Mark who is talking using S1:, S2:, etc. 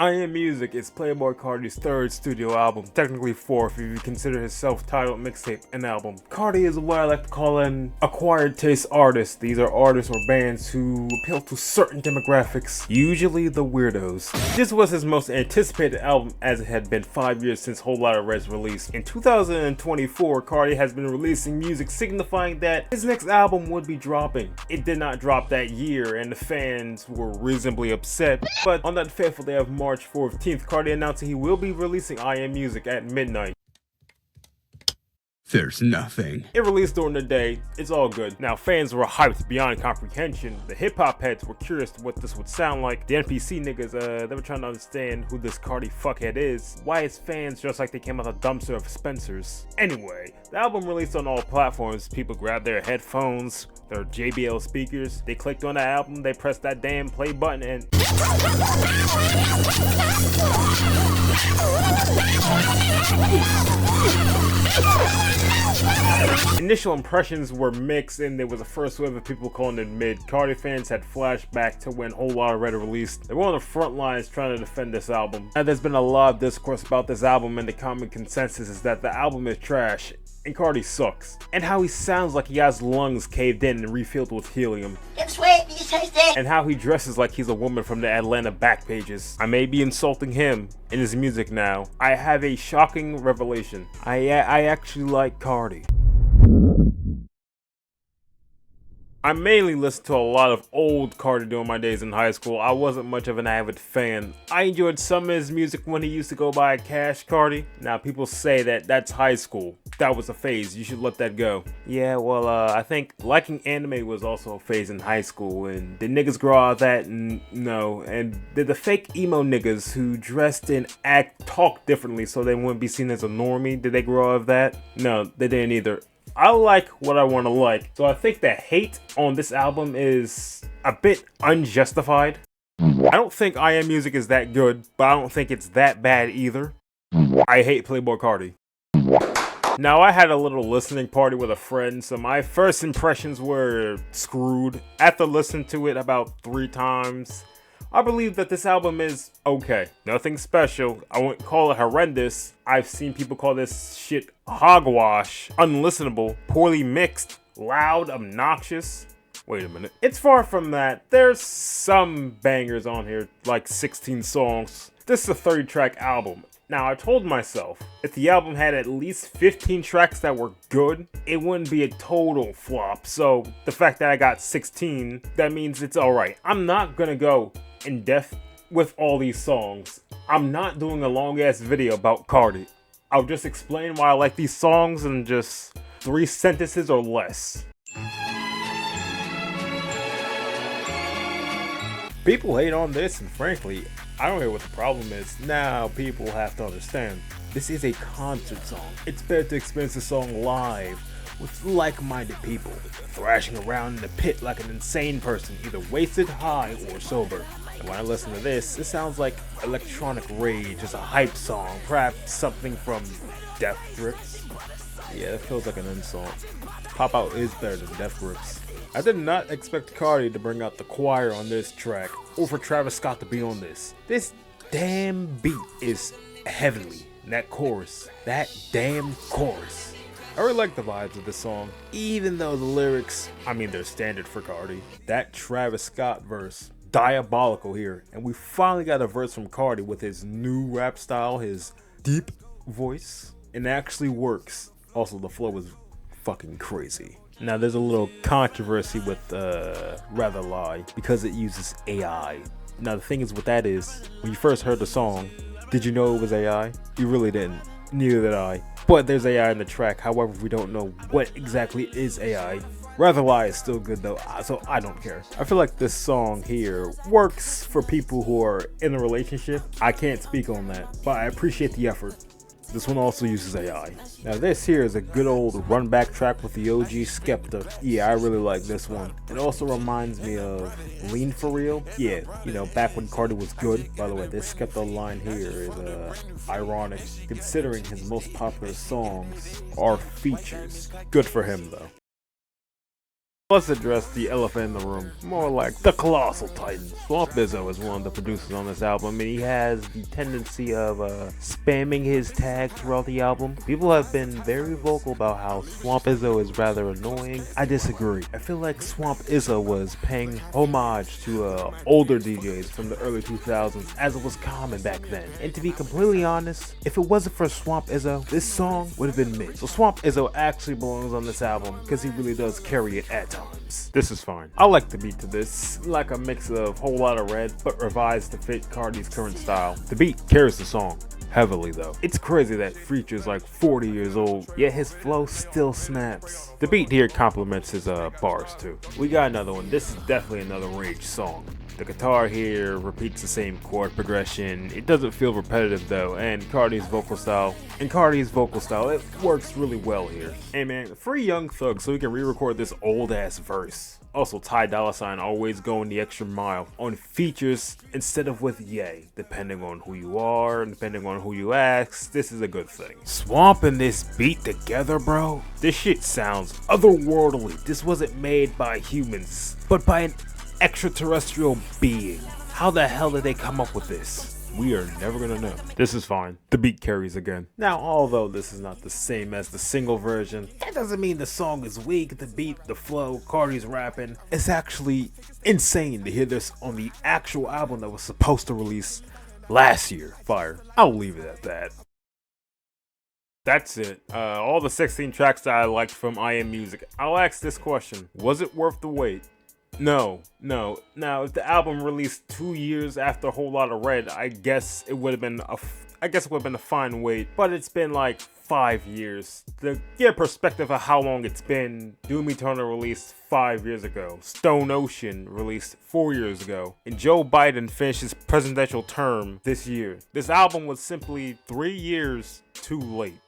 S1: I Am Music is Playboi Carti's third studio album, technically fourth if you consider his self-titled mixtape an album. Carti is what I like to call an acquired taste artist. These are artists or bands who appeal to certain demographics, usually the weirdos. This was his most anticipated album as it had been 5 years since Whole Lotta Red's release. In 2024, Carti has been releasing music signifying that his next album would be dropping. It did not drop that year and the fans were reasonably upset, but on that fateful day of March 14th, Carti announced that he will be releasing I Am Music at midnight.
S2: There's nothing.
S1: It released during the day, it's all good. Now fans were hyped beyond comprehension. The hip hop heads were curious to what this would sound like. The NPC niggas, they were trying to understand who this Carti fuckhead is. Why his fans dressed like they came out the dumpster of Spencer's. Anyway, the album released on all platforms. People grabbed their headphones, their JBL speakers, they clicked on the album, they pressed that damn play button and initial impressions were mixed and there was a first wave of people calling it mid. Carti fans had flashback to when Whole Lotta Red released. They were on the front lines trying to defend this album. Now there's been a lot of discourse about this album and the common consensus is that the album is trash and Carti sucks. And how he sounds like he has lungs caved in and refilled with helium. And how he dresses like he's a woman from the Atlanta back pages. I may be insulting him in his music now. I have a shocking revelation. I actually like Carti. I mainly listened to a lot of old Carti during my days in high school. I wasn't much of an avid fan. I enjoyed some of his music when he used to go by Cash Carti. Now people say that that's high school. That was a phase, you should let that go. Yeah, well, I think liking anime was also a phase in high school, and did niggas grow out of that? No. And did the fake emo niggas who dressed and talk differently so they wouldn't be seen as a normie, did they grow out of that? No, they didn't either. I like what I want to like, so I think the hate on this album is a bit unjustified. I don't think I Am Music is that good, but I don't think it's that bad either. I hate Playboi Carti. Now I had a little listening party with a friend, so my first impressions were screwed. After listening to it about 3 times, I believe that this album is okay. Nothing special. I wouldn't call it horrendous. I've seen people call this shit hogwash, unlistenable, poorly mixed, loud, obnoxious. Wait a minute. It's far from that. There's some bangers on here, like 16 songs. This is a 30-track album. Now I told myself, if the album had at least 15 tracks that were good, it wouldn't be a total flop. So the fact that I got 16, that means it's alright. I'm not gonna go in depth with all these songs. I'm not doing a long ass video about Carti. I'll just explain why I like these songs in just 3 sentences or less. People hate on this, and frankly, I don't hear what the problem is. Now people have to understand, this is a concert song. It's better to experience the song live with like-minded people, thrashing around in the pit like an insane person, either wasted, high, or sober. And when I listen to this, it sounds like electronic rage, just a hype song, perhaps something from Death Grips. Yeah, that feels like an insult. Pop Out is better than Death Grips. I did not expect Carti to bring out the choir on this track, or for Travis Scott to be on this. This damn beat is heavenly. And that chorus, that damn chorus. I really like the vibes of this song, even though the lyrics, I mean, they're standard for Carti. That Travis Scott verse, diabolical here. And we finally got a verse from Carti with his new rap style, his deep voice. And it actually works. Also, the flow is fucking crazy. Now, there's a little controversy with Rather Lie because it uses AI. Now, the thing is with that is, when you first heard the song, did you know it was AI? You really didn't. Neither did I. But there's AI in the track, however, we don't know what exactly is AI. Rather Lie is still good though, so I don't care. I feel like this song here works for people who are in a relationship. I can't speak on that, but I appreciate the effort. This one also uses AI. Now this here is a good old run back track with the OG Skepta. Yeah, I really like this one. It also reminds me of Lean For Real. Yeah, you know, back when Carti was good. By the way, this Skepta line here is ironic considering his most popular songs are features. Good for him though. Let's address the elephant in the room, more like the colossal titan. Swamp Izzo is one of the producers on this album, and he has the tendency of spamming his tag throughout the album. People have been very vocal about how Swamp Izzo is rather annoying. I disagree. I feel like Swamp Izzo was paying homage to older DJs from the early 2000s, as it was common back then. And to be completely honest, if it wasn't for Swamp Izzo, this song would have been mid. So Swamp Izzo actually belongs on this album because he really does carry it at times. This is fine. I like the beat to this, like a mix of Whole Lotta Red, but revised to fit Cardi's current style. The beat carries the song heavily though. It's crazy that Future's like 40 years old, yet his flow still snaps. The beat here complements his bars too. We got another one. This is definitely another Rage song. The guitar here repeats the same chord progression. It doesn't feel repetitive though, and Cardi's vocal style, it works really well here. Hey man, free Young Thug so we can re-record this old ass verse. Also, Ty Dolla $ign always going the extra mile on features instead of with Ye. Depending on who you are, and depending on who you ask, this is a good thing. Swamp and this beat together, bro. This shit sounds otherworldly. This wasn't made by humans, but by an extraterrestrial being. How the hell did they come up with this? We are never gonna know. This is fine. The beat carries again. Now, although this is not the same as the single version, that doesn't mean the song is weak. The beat, the flow, Cardi's rapping. It's actually insane to hear this on the actual album that was supposed to release last year. Fire. I'll leave it at that. That's it. All the 16 tracks that I liked from IM Music. I'll ask this question. Was it worth the wait? No. Now, if the album released 2 years after a Whole Lotta Red, I guess it would have been a fine wait. But it's been like 5 years. To get a perspective of how long it's been, Doom Eternal released 5 years ago. Stone Ocean released 4 years ago. And Joe Biden finished his presidential term this year. This album was simply 3 years too late.